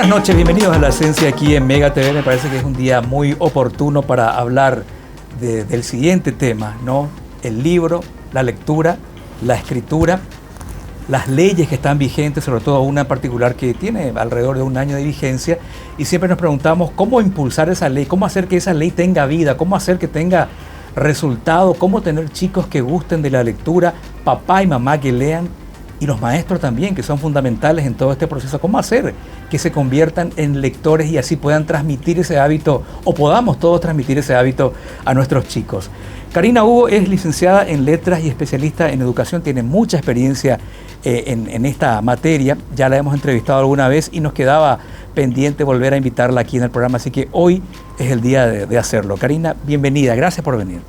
Buenas noches, bienvenidos a La Esencia aquí en Mega TV. Me parece que es un día muy oportuno para hablar del siguiente tema, ¿no? El libro, la lectura, la escritura, las leyes que están vigentes, sobre todo una en particular que tiene alrededor de un año de vigencia, y siempre nos preguntamos cómo impulsar esa ley, cómo hacer que esa ley tenga vida, cómo hacer que tenga resultado, cómo tener chicos que gusten de la lectura, papá y mamá que lean, y los maestros también, que son fundamentales en todo este proceso. ¿Cómo hacer que se conviertan en lectores y así puedan transmitir ese hábito, o podamos todos transmitir ese hábito a nuestros chicos? Karina Hugo es licenciada en Letras y especialista en Educación, tiene mucha experiencia en esta materia, ya la hemos entrevistado alguna vez y nos quedaba pendiente volver a invitarla aquí en el programa, así que hoy es el día de hacerlo. Karina, bienvenida, gracias por venir.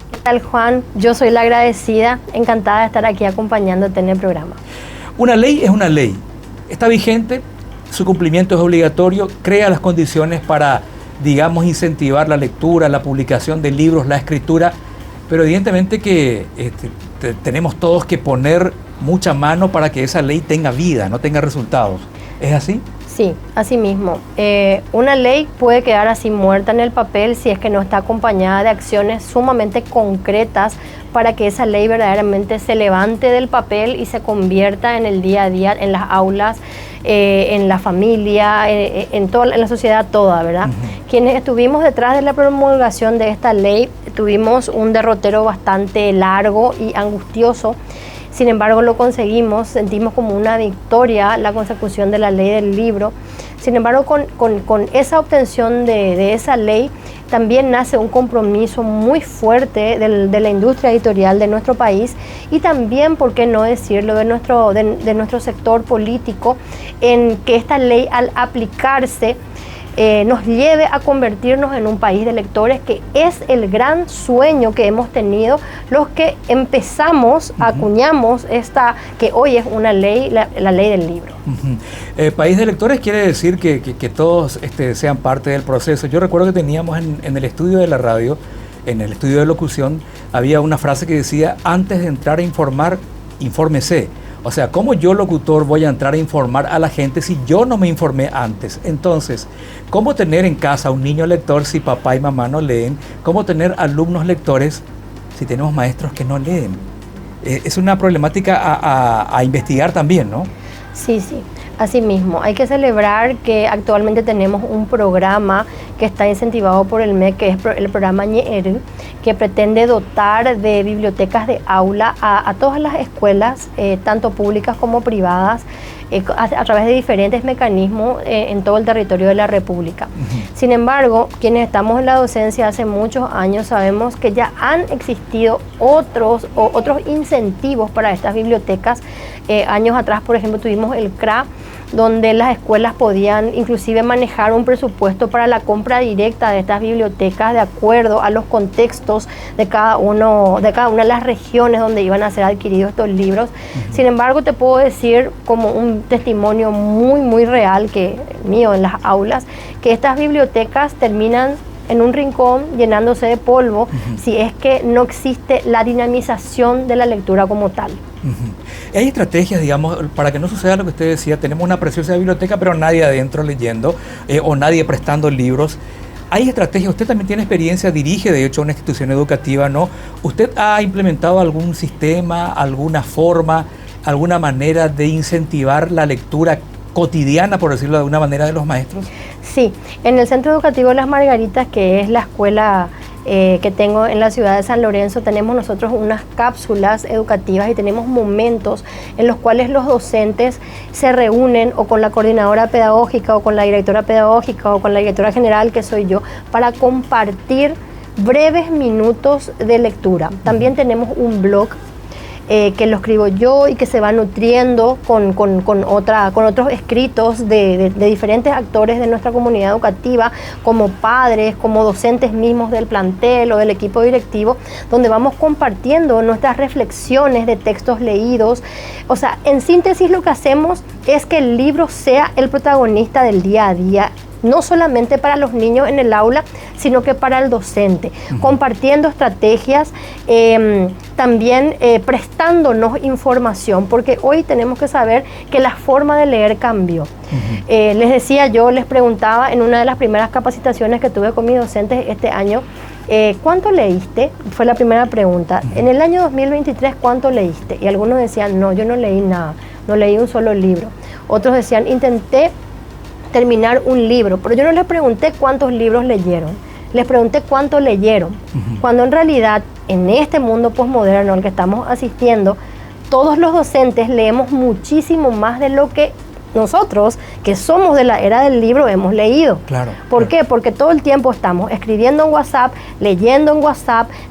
¿Qué tal, Juan? Yo soy la agradecida, encantada de estar aquí acompañándote en el programa. Una ley es una ley, está vigente, su cumplimiento es obligatorio, crea las condiciones para, digamos, incentivar la lectura, la publicación de libros, la escritura, pero evidentemente que tenemos todos que poner mucha mano para que esa ley tenga vida, no tenga resultados. ¿Es así? Sí, así mismo. Una ley puede quedar así muerta en el papel si es que no está acompañada de acciones sumamente concretas para que esa ley verdaderamente se levante del papel y se convierta en el día a día, en las aulas, en la familia, en la sociedad toda, ¿verdad? Quienes estuvimos detrás de la promulgación de esta ley tuvimos un derrotero bastante largo y angustioso. Sin embargo, lo conseguimos, sentimos como una victoria la consecución de la ley del libro. Sin embargo, con esa obtención de esa ley, también nace un compromiso muy fuerte de la industria editorial de nuestro país y también, por qué no decirlo, de nuestro sector político, en que esta ley, al aplicarse, nos lleve a convertirnos en un país de lectores, que es el gran sueño que hemos tenido los que empezamos, acuñamos esta, que hoy es una ley, la ley del libro. País de lectores quiere decir que todos sean parte del proceso. Yo recuerdo que teníamos en el estudio de la radio, en el estudio de locución, había una frase que decía: antes de entrar a informar, infórmese. O sea, ¿cómo yo, locutor, voy a entrar a informar a la gente si yo no me informé antes? Entonces, ¿cómo tener en casa un niño lector si papá y mamá no leen? ¿Cómo tener alumnos lectores si tenemos maestros que no leen? Es una problemática a investigar también, ¿no? Sí, sí. Así mismo, hay que celebrar que actualmente tenemos un programa que está incentivado por el MEC, que es el programa Ñeeru, que pretende dotar de bibliotecas de aula a todas las escuelas, tanto públicas como privadas, a través de diferentes mecanismos en todo el territorio de la República. Sin embargo, quienes estamos en la docencia hace muchos años sabemos que ya han existido otros incentivos para estas bibliotecas. Años atrás, por ejemplo, tuvimos el CRA, donde las escuelas podían inclusive manejar un presupuesto para la compra directa de estas bibliotecas de acuerdo a los contextos de cada una de las regiones donde iban a ser adquiridos estos libros. Sin embargo, te puedo decir, como un testimonio muy, muy real que mío en las aulas, que estas bibliotecas terminan en un rincón llenándose de polvo si es que no existe la dinamización de la lectura como tal. Hay estrategias, digamos, para que no suceda lo que usted decía: tenemos una preciosa biblioteca pero nadie adentro leyendo o nadie prestando libros. Hay estrategias, usted también tiene experiencia, dirige de hecho una institución educativa, ¿no? ¿Usted ha implementado algún sistema, alguna forma, alguna manera de incentivar la lectura cotidiana, por decirlo de alguna manera, de los maestros? Sí, en el Centro Educativo Las Margaritas, que es la escuela que tengo en la ciudad de San Lorenzo, tenemos nosotros unas cápsulas educativas y tenemos momentos en los cuales los docentes se reúnen o con la coordinadora pedagógica o con la directora pedagógica o con la directora general, que soy yo, para compartir breves minutos de lectura. También tenemos un blog que lo escribo yo y que se va nutriendo con otros escritos de diferentes actores de nuestra comunidad educativa, como padres, como docentes mismos del plantel o del equipo directivo, donde vamos compartiendo nuestras reflexiones de textos leídos. O sea, en síntesis, lo que hacemos es que el libro sea el protagonista del día a día no solamente para los niños en el aula, sino que para el docente, compartiendo estrategias, también prestándonos información, porque hoy tenemos que saber que la forma de leer cambió. Les decía yo, les preguntaba en una de las primeras capacitaciones que tuve con mis docentes este año, ¿cuánto leíste? Fue la primera pregunta. En el año 2023, ¿cuánto leíste? Y algunos decían, no, yo no leí nada, no leí un solo libro. Otros decían, intenté terminar un libro, pero yo no les pregunté cuántos libros leyeron, les pregunté cuánto leyeron, cuando en realidad en este mundo posmoderno al que estamos asistiendo, todos los docentes leemos muchísimo más de lo que nosotros, que somos de la era del libro, hemos leído. Claro. ¿Por qué? Porque todo el tiempo estamos escribiendo en WhatsApp,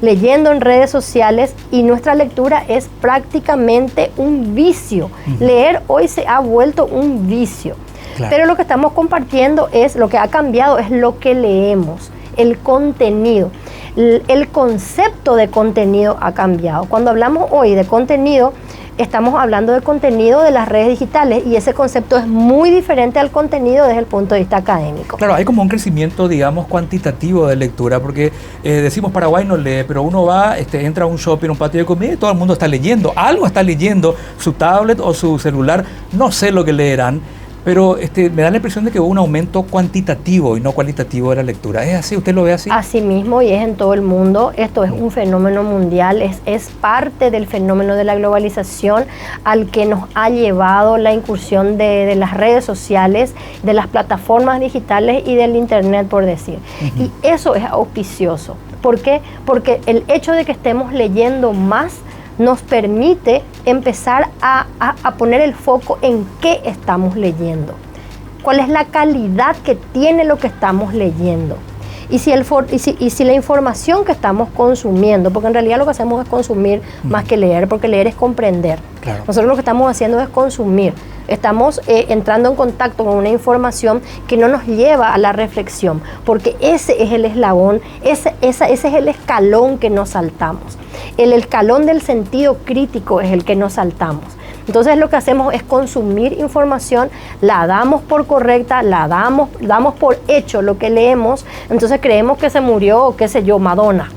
leyendo en redes sociales, y nuestra lectura es prácticamente un vicio. Leer hoy se ha vuelto un vicio. Claro. Pero lo que estamos compartiendo lo que ha cambiado es lo que leemos, el contenido. El concepto de contenido ha cambiado. Cuando hablamos hoy de contenido, estamos hablando de contenido de las redes digitales, y ese concepto es muy diferente al contenido desde el punto de vista académico. Claro, hay como un crecimiento, digamos, cuantitativo de lectura, porque decimos Paraguay no lee, pero uno va, entra a un shopping, un patio de comida, y todo el mundo está leyendo, algo está leyendo, su tablet o su celular, no sé lo que leerán, pero me da la impresión de que hubo un aumento cuantitativo y no cualitativo de la lectura. ¿Es así? ¿Usted lo ve así? Así mismo, y es en todo el mundo. Esto es un fenómeno mundial, es parte del fenómeno de la globalización al que nos ha llevado la incursión de las redes sociales, de las plataformas digitales y del internet, por decir. Y eso es auspicioso. ¿Por qué? Porque el hecho de que estemos leyendo más nos permite empezar a poner el foco en qué estamos leyendo, cuál es la calidad que tiene lo que estamos leyendo, y si la información que estamos consumiendo, porque en realidad lo que hacemos es consumir más que leer, porque leer es comprender. Claro. Nosotros lo que estamos haciendo es consumir. Estamos entrando en contacto con una información que no nos lleva a la reflexión, porque ese es el eslabón, ese es el escalón que nos saltamos. El escalón del sentido crítico es el que nos saltamos. Entonces lo que hacemos es consumir información, la damos por correcta, damos por hecho lo que leemos, entonces creemos que se murió, qué sé yo, Madonna.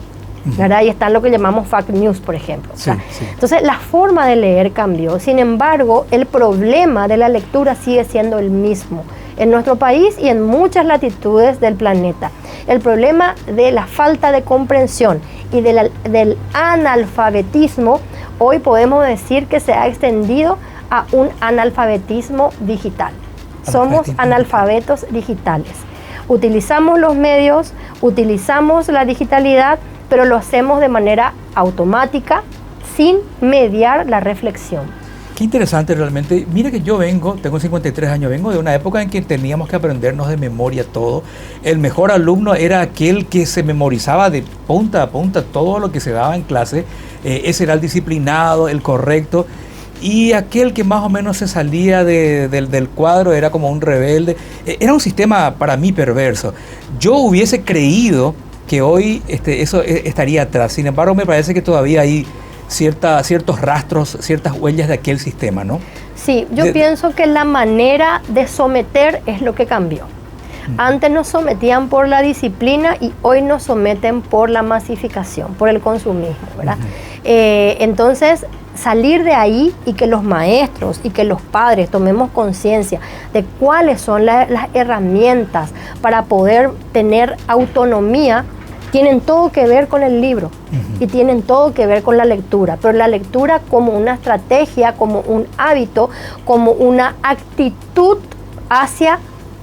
¿Verdad? Y está lo que llamamos fake news, por ejemplo. Sí, sí. Entonces la forma de leer cambió. Sin embargo, el problema de la lectura sigue siendo el mismo en nuestro país y en muchas latitudes del planeta. El problema de la falta de comprensión y del analfabetismo, hoy podemos decir que se ha extendido a un analfabetismo digital. Somos analfabetos digitales. Utilizamos los medios, utilizamos la digitalidad, pero lo hacemos de manera automática, sin mediar la reflexión. Qué interesante realmente. Mira que yo tengo 53 años, vengo de una época en que teníamos que aprendernos de memoria todo. El mejor alumno era aquel que se memorizaba de punta a punta todo lo que se daba en clase. Ese era el disciplinado, el correcto. Y aquel que más o menos se salía del cuadro era como un rebelde. Era un sistema para mí perverso. Yo hubiese creído que hoy eso estaría atrás. Sin embargo, me parece que todavía hay ciertos rastros, ciertas huellas de aquel sistema, ¿no? Sí, yo pienso que la manera de someter es lo que cambió. Antes nos sometían por la disciplina y hoy nos someten por la masificación, por el consumismo, ¿verdad? Entonces, salir de ahí y que los maestros y que los padres tomemos conciencia de cuáles son las herramientas para poder tener autonomía, tienen todo que ver con el libro y tienen todo que ver con la lectura, pero la lectura como una estrategia, como un hábito, como una actitud hacia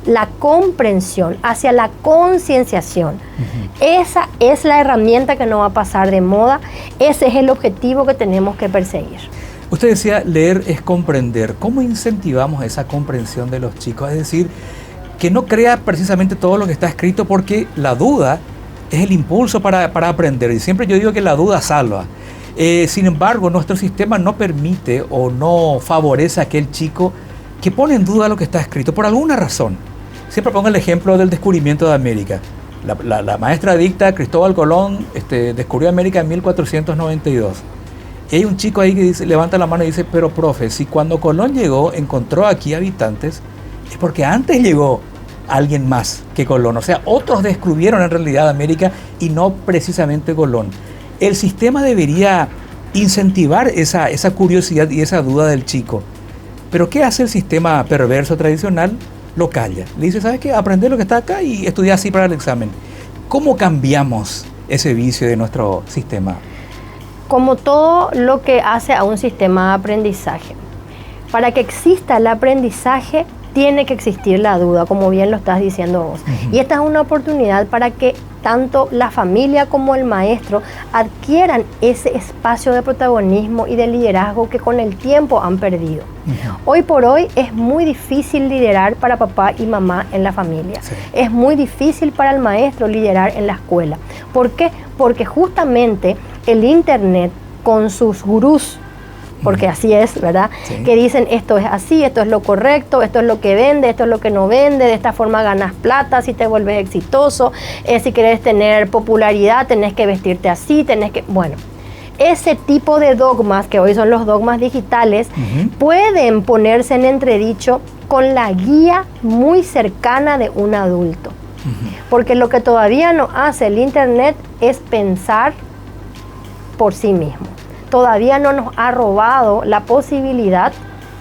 la comprensión, hacia la concienciación. Esa es la herramienta que no va a pasar de moda, ese es el objetivo que tenemos que perseguir. Usted decía, leer es comprender. ¿Cómo incentivamos esa comprensión de los chicos? Es decir, que no crea precisamente todo lo que está escrito, porque la duda es el impulso para aprender, y siempre yo digo que la duda salva. Sin embargo, nuestro sistema no permite o no favorece a aquel chico que pone en duda lo que está escrito por alguna razón. Siempre pongo el ejemplo del descubrimiento de América. La maestra dicta, Cristóbal Colón descubrió América en 1492. Y hay un chico ahí que levanta la mano y dice, pero profe, si cuando Colón llegó encontró aquí habitantes, es porque antes llegó alguien más que Colón. O sea, otros descubrieron en realidad América y no precisamente Colón. El sistema debería incentivar esa curiosidad y esa duda del chico. Pero ¿qué hace el sistema perverso tradicional? Lo calla. Le dice, ¿sabes qué? Aprender lo que está acá y estudiar así para el examen. ¿Cómo cambiamos ese vicio de nuestro sistema? Como todo lo que hace a un sistema de aprendizaje. Para que exista el aprendizaje, tiene que existir la duda, como bien lo estás diciendo vos. Y esta es una oportunidad para que tanto la familia como el maestro adquieran ese espacio de protagonismo y de liderazgo que con el tiempo han perdido. Hoy por hoy es muy difícil liderar para papá y mamá en la familia. Sí. Es muy difícil para el maestro liderar en la escuela. ¿Por qué? Porque justamente el Internet con sus gurús, porque así es, ¿verdad? Sí. Que dicen esto es así, esto es lo correcto, esto es lo que vende, esto es lo que no vende, de esta forma ganas plata, si te vuelves exitoso, si quieres tener popularidad tenés que vestirte así, tenés que... Bueno, ese tipo de dogmas, que hoy son los dogmas digitales, pueden ponerse en entredicho con la guía muy cercana de un adulto. Porque lo que todavía no hace el Internet es pensar por sí mismo. Todavía no nos ha robado la posibilidad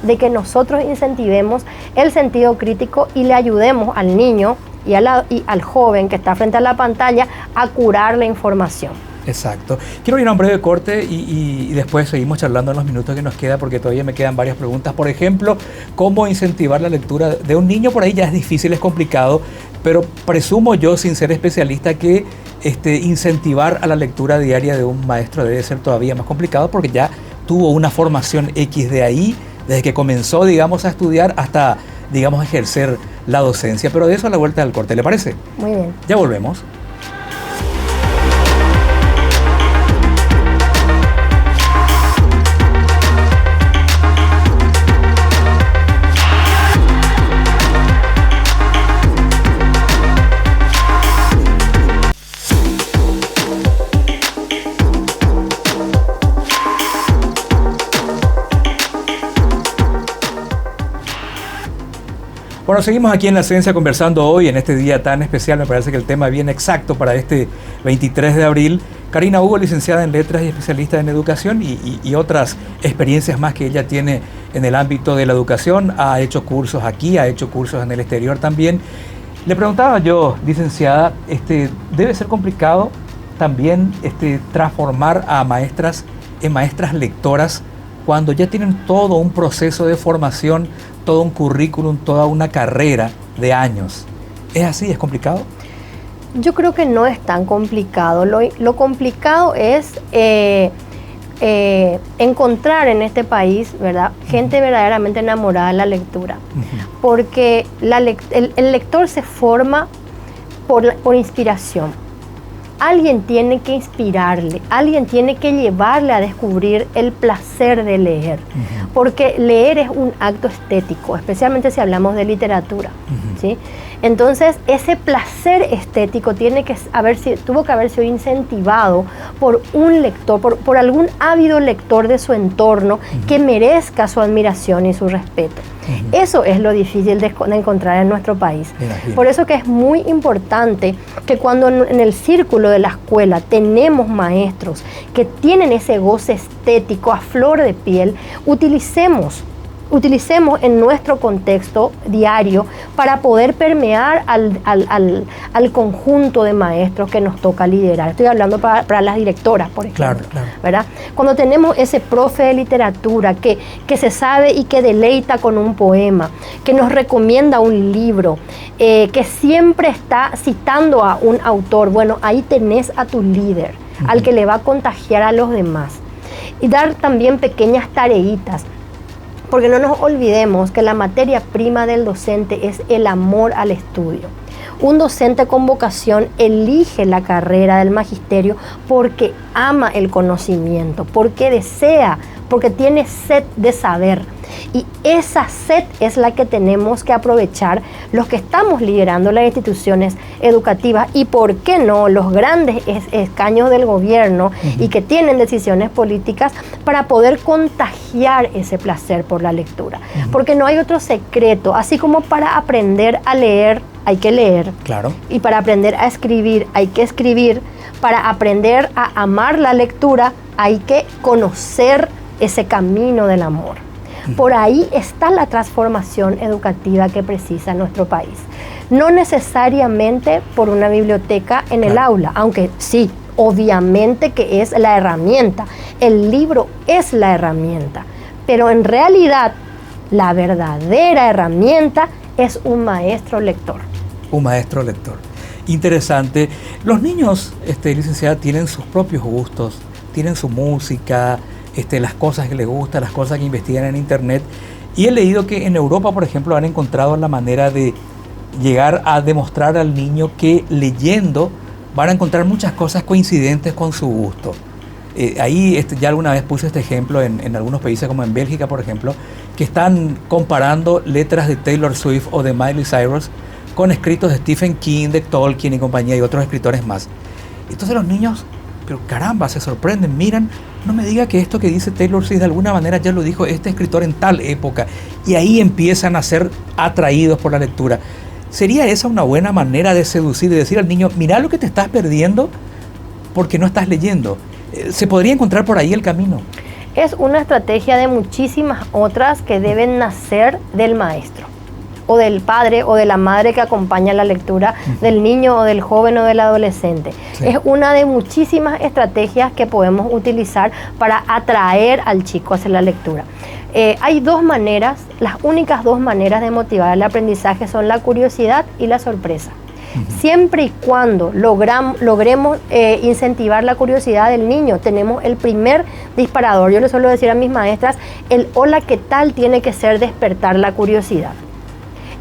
de que nosotros incentivemos el sentido crítico y le ayudemos al niño y al joven que está frente a la pantalla a curar la información. Exacto. Quiero ir a un breve corte y después seguimos charlando en los minutos que nos queda, porque todavía me quedan varias preguntas. Por ejemplo, ¿cómo incentivar la lectura de un niño? Por ahí ya es difícil, es complicado, pero presumo yo, sin ser especialista, que incentivar a la lectura diaria de un maestro debe ser todavía más complicado, porque ya tuvo una formación X de ahí, desde que comenzó, digamos, a estudiar hasta, digamos, ejercer la docencia. Pero de eso a la vuelta del corte, ¿le parece? Muy bien. Ya volvemos. Bueno, seguimos aquí en La Ciencia conversando hoy, en este día tan especial. Me parece que el tema viene exacto para este 23 de abril. Karina Hugo, licenciada en Letras y especialista en Educación y otras experiencias más que ella tiene en el ámbito de la educación. Ha hecho cursos aquí, ha hecho cursos en el exterior también. Le preguntaba yo, licenciada, ¿debe ser complicado también transformar a maestras en maestras lectoras cuando ya tienen todo un proceso de formación, todo un currículum, toda una carrera de años? ¿Es así? ¿Es complicado? Yo creo que no es tan complicado. Lo complicado es encontrar en este país, ¿verdad?, gente verdaderamente enamorada de la lectura. Porque el lector se forma por inspiración. Alguien tiene que inspirarle, alguien tiene que llevarle a descubrir el placer de leer, porque leer es un acto estético, especialmente si hablamos de literatura, ¿sí? Entonces, ese placer estético tuvo que haber sido incentivado por un lector, por algún ávido lector de su entorno que merezca su admiración y su respeto. Eso es lo difícil de encontrar en nuestro país. Por eso que es muy importante que cuando en el círculo de la escuela tenemos maestros que tienen ese goce estético a flor de piel, utilicemos en nuestro contexto diario para poder permear al conjunto de maestros que nos toca liderar. Estoy hablando para las directoras, por ejemplo. Claro. ¿Verdad? Cuando tenemos ese profe de literatura que se sabe y que deleita con un poema, que nos recomienda un libro, que siempre está citando a un autor, bueno, ahí tenés a tu líder, al que le va a contagiar a los demás. Y dar también pequeñas tareitas. Porque no nos olvidemos que la materia prima del docente es el amor al estudio. Un docente con vocación elige la carrera del magisterio porque ama el conocimiento, porque desea, porque tiene sed de saber. Y esa sed es la que tenemos que aprovechar los que estamos liderando las instituciones educativas y, ¿por qué no?, los grandes escaños del gobierno y que tienen decisiones políticas para poder contagiar ese placer por la lectura. Porque no hay otro secreto, así como para aprender a leer hay que leer. Claro. Y para aprender a escribir hay que escribir. Para aprender a amar la lectura hay que conocer ese camino del amor. Por ahí está la transformación educativa que precisa nuestro país. No necesariamente por una biblioteca en el aula, aunque sí, obviamente que es la herramienta. El libro es la herramienta, pero en realidad la verdadera herramienta es un maestro lector. Un maestro lector. Interesante. Los niños, licenciada, tienen sus propios gustos, tienen su música, las cosas que les gustan, las cosas que investigan en internet. Y he leído que en Europa, por ejemplo, han encontrado la manera de llegar a demostrar al niño que leyendo van a encontrar muchas cosas coincidentes con su gusto. Ahí ya alguna vez puse este ejemplo en algunos países como en Bélgica, por ejemplo, que están comparando letras de Taylor Swift o de Miley Cyrus con escritos de Stephen King, de Tolkien y compañía y otros escritores más. Entonces los niños, pero caramba, se sorprenden, miran, no me diga que esto que dice Taylor Swift de alguna manera ya lo dijo este escritor en tal época, y ahí empiezan a ser atraídos por la lectura. ¿Sería esa una buena manera de seducir, de decir al niño, mira lo que te estás perdiendo porque no estás leyendo? ¿Se podría encontrar por ahí el camino? Es una estrategia de muchísimas otras que deben nacer del maestro, o del padre o de la madre que acompaña la lectura del niño o del joven o del adolescente. Sí. Es una de muchísimas estrategias que podemos utilizar para atraer al chico hacia la lectura. Hay dos maneras, las únicas dos maneras de motivar el aprendizaje son la curiosidad y la sorpresa. Siempre y cuando logremos incentivar la curiosidad del niño, tenemos el primer disparador. Yo le suelo decir a mis maestras, el hola, ¿qué tal? Tiene que ser despertar la curiosidad.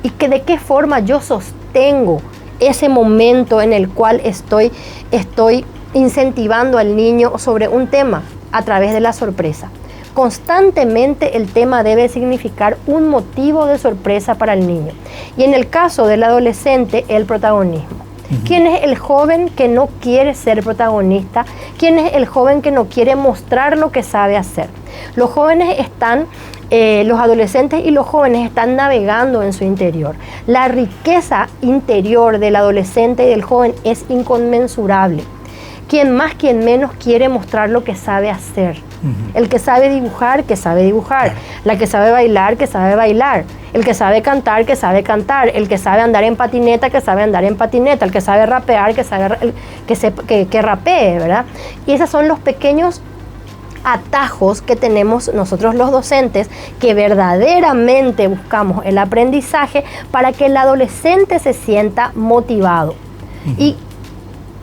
Y que de qué forma yo sostengo ese momento en el cual estoy incentivando al niño sobre un tema a través de la sorpresa. Constantemente el tema debe significar un motivo de sorpresa para el niño. Y en el caso del adolescente, el protagonismo. ¿Quién es el joven que no quiere ser protagonista? ¿Quién es el joven que no quiere mostrar lo que sabe hacer? Los jóvenes los adolescentes y los jóvenes están navegando en su interior. La riqueza interior del adolescente y del joven es inconmensurable. Quien más, quien menos quiere mostrar lo que sabe hacer. El que sabe dibujar, que sabe dibujar. La que sabe bailar, que sabe bailar. El que sabe cantar, que sabe cantar. El que sabe andar en patineta, que sabe andar en patineta. El que sabe rapear, que rapee, ¿verdad? Y esos son los pequeños atajos que tenemos nosotros los docentes, que verdaderamente buscamos el aprendizaje para que el adolescente se sienta motivado. Y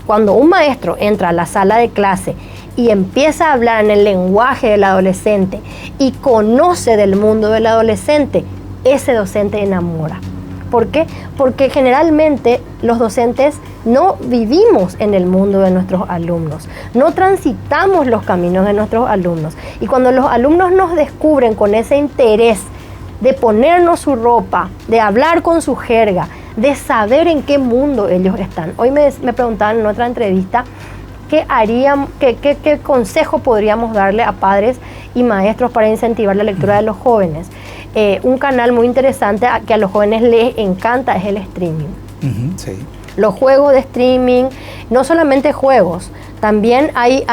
cuando un maestro entra a la sala de clase y empieza a hablar en el lenguaje del adolescente y conoce del mundo del adolescente, ese docente enamora. ¿Por qué? Porque generalmente los docentes no vivimos en el mundo de nuestros alumnos, no transitamos los caminos de nuestros alumnos. Y cuando los alumnos nos descubren con ese interés de ponernos su ropa, de hablar con su jerga, de saber en qué mundo ellos están. Hoy me preguntaban en otra entrevista qué consejo podríamos darle a padres y maestros para incentivar la lectura de los jóvenes. Un canal muy interesante que a los jóvenes les encanta es el streaming. Sí. Los juegos de streaming, no solamente juegos, también hay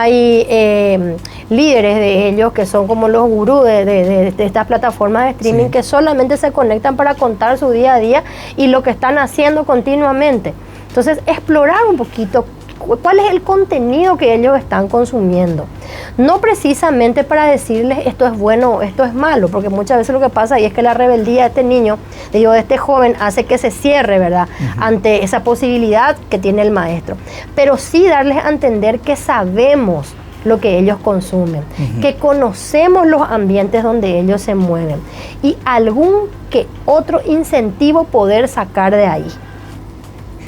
líderes de ellos que son como los gurús de estas plataformas de streaming, sí, que solamente se conectan para contar su día a día y lo que están haciendo continuamente. Entonces, explorar un poquito cuál es el contenido que ellos están consumiendo. No precisamente para decirles esto es bueno o esto es malo, porque muchas veces lo que pasa ahí es que la rebeldía de este niño, de este joven, hace que se cierre, ¿verdad?, ante esa posibilidad que tiene el maestro. Pero sí darles a entender que sabemos lo que ellos consumen, que conocemos los ambientes donde ellos se mueven y algún que otro incentivo poder sacar de ahí.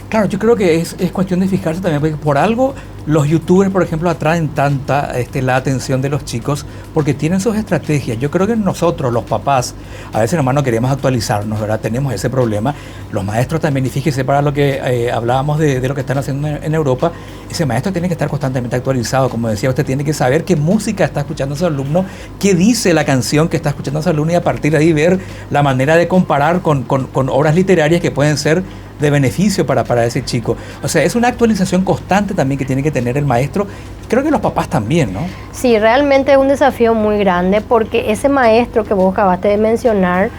Claro, yo creo que es cuestión de fijarse también, porque por algo los youtubers, por ejemplo, atraen tanta la atención de los chicos, porque tienen sus estrategias. Yo creo que nosotros, los papás, a veces nomás no queremos actualizarnos, ¿verdad? Tenemos ese problema. Los maestros también, y fíjese para lo que hablábamos de lo que están haciendo en Europa, ese maestro tiene que estar constantemente actualizado, como decía usted, tiene que saber qué música está escuchando su alumno, qué dice la canción que está escuchando su alumno y a partir de ahí ver la manera de comparar con obras literarias que pueden ser de beneficio para ese chico. O sea, es una actualización constante también que tiene que tener el maestro, creo que los papás también, ¿no? Sí, realmente es un desafío muy grande porque ese maestro que vos acabaste de mencionar,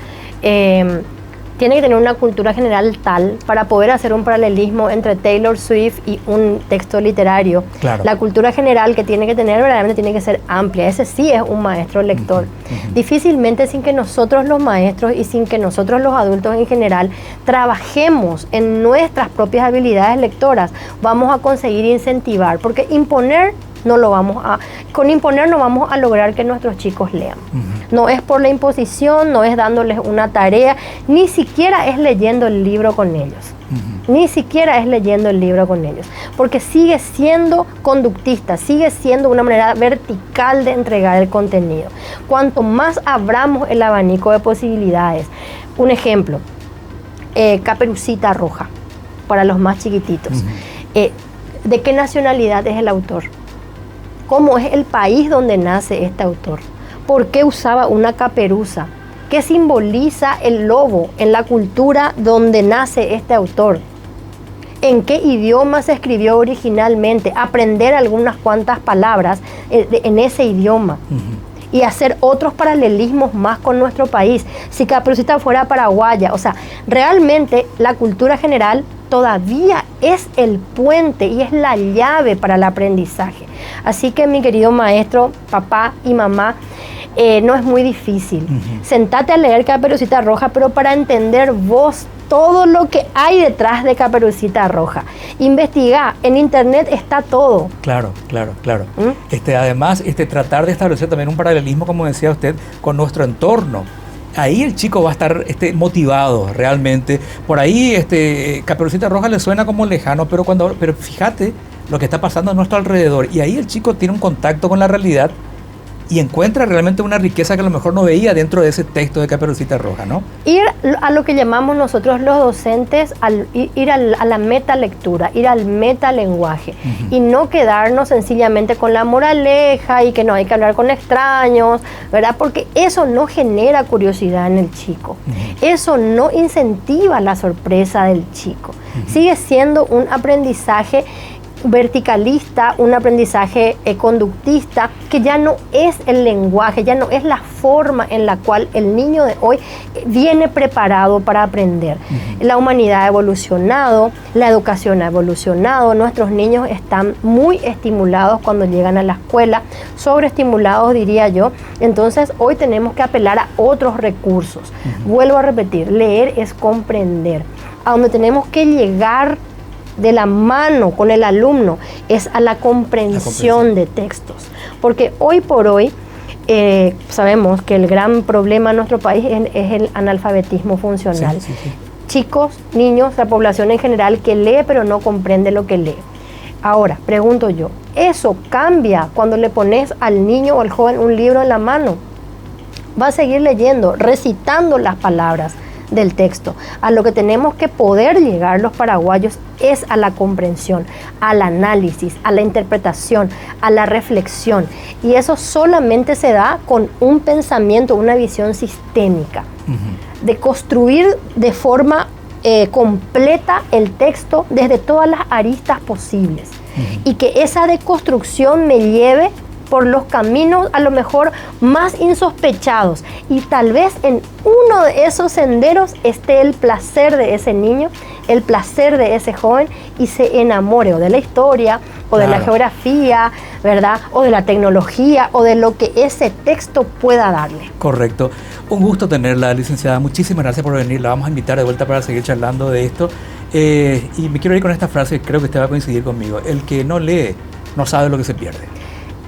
tiene que tener una cultura general tal para poder hacer un paralelismo entre Taylor Swift y un texto literario. Claro. La cultura general que tiene que tener verdaderamente tiene que ser amplia. Ese sí es un maestro lector. Difícilmente sin que nosotros los maestros y sin que nosotros los adultos en general trabajemos en nuestras propias habilidades lectoras, vamos a conseguir incentivar, porque imponer con imponer no vamos a lograr que nuestros chicos lean. No es por la imposición, no es dándoles una tarea, ni siquiera es leyendo el libro con ellos. Ni siquiera es leyendo el libro con ellos, porque sigue siendo conductista, sigue siendo una manera vertical de entregar el contenido. Cuanto más abramos el abanico de posibilidades, un ejemplo, Caperucita Roja, para los más chiquititos. ¿De qué nacionalidad es el autor? ¿Cómo es el país donde nace este autor? ¿Por qué usaba una caperuza? ¿Qué simboliza el lobo en la cultura donde nace este autor? ¿En qué idioma se escribió originalmente? Aprender algunas cuantas palabras en ese idioma. Y hacer otros paralelismos más con nuestro país. Si Caperucita fuera paraguaya, o sea, realmente la cultura general todavía es el puente y es la llave para el aprendizaje. Así que, mi querido maestro, papá y mamá, no es muy difícil. Sentate a leer Caperucita Roja, pero para entender vos todo lo que hay detrás de Caperucita Roja. Investiga, en internet está todo. Claro. Además, tratar de establecer también un paralelismo, como decía usted, con nuestro entorno. Ahí el chico va a estar motivado realmente. Por ahí Caperucita Roja le suena como lejano, pero fíjate lo que está pasando a nuestro alrededor. Y ahí el chico tiene un contacto con la realidad y encuentra realmente una riqueza que a lo mejor no veía dentro de ese texto de Caperucita Roja, ¿no? Ir a lo que llamamos nosotros los docentes, ir a la metalectura, ir al metalenguaje, y no quedarnos sencillamente con la moraleja y que no hay que hablar con extraños, ¿verdad? Porque eso no genera curiosidad en el chico, eso no incentiva la sorpresa del chico. Sigue siendo un aprendizaje verticalista, un aprendizaje conductista, que ya no es el lenguaje, ya no es la forma en la cual el niño de hoy viene preparado para aprender. La humanidad ha evolucionado, la educación ha evolucionado, nuestros niños están muy estimulados cuando llegan a la escuela, sobreestimulados diría yo. Entonces hoy tenemos que apelar a otros recursos. Vuelvo a repetir, leer es comprender. A donde tenemos que llegar de la mano con el alumno es a la comprensión de textos, porque hoy por hoy sabemos que el gran problema en nuestro país es el analfabetismo funcional. Chicos, niños, la población en general que lee pero no comprende lo que lee. Ahora, pregunto yo, ¿eso cambia cuando le pones al niño o al joven un libro en la mano? Va a seguir leyendo, recitando las palabras del texto. A lo que tenemos que poder llegar los paraguayos es a la comprensión, al análisis, a la interpretación, a la reflexión. Y eso solamente se da con un pensamiento, una visión sistémica, de construir de forma completa el texto desde todas las aristas posibles. Y que esa deconstrucción me lleve por los caminos a lo mejor más insospechados, y tal vez en uno de esos senderos esté el placer de ese niño, el placer de ese joven, y se enamore o de la historia o de la geografía, ¿verdad? O de la tecnología o de lo que ese texto pueda darle. Correcto. Un gusto tenerla, licenciada. Muchísimas gracias por venir. La vamos a invitar de vuelta para seguir charlando de esto. Y me quiero ir con esta frase, creo que usted va a coincidir conmigo. El que no lee no sabe lo que se pierde.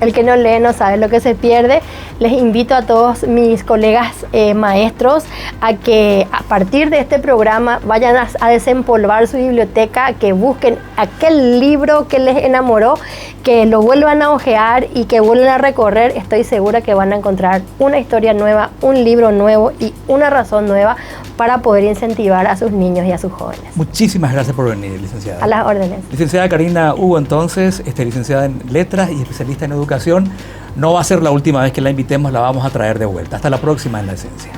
El que no lee no sabe lo que se pierde. Les invito a todos mis colegas maestros a que a partir de este programa vayan a desempolvar su biblioteca, que busquen aquel libro que les enamoró, que lo vuelvan a hojear y que vuelvan a recorrer. Estoy segura que van a encontrar una historia nueva, un libro nuevo y una razón nueva para poder incentivar a sus niños y a sus jóvenes. Muchísimas gracias por venir, licenciada. A las órdenes. Licenciada Karina Hugo, entonces, licenciada en Letras y especialista en Educación. No va a ser la última vez que la invitemos, la vamos a traer de vuelta. Hasta la próxima en La Esencia.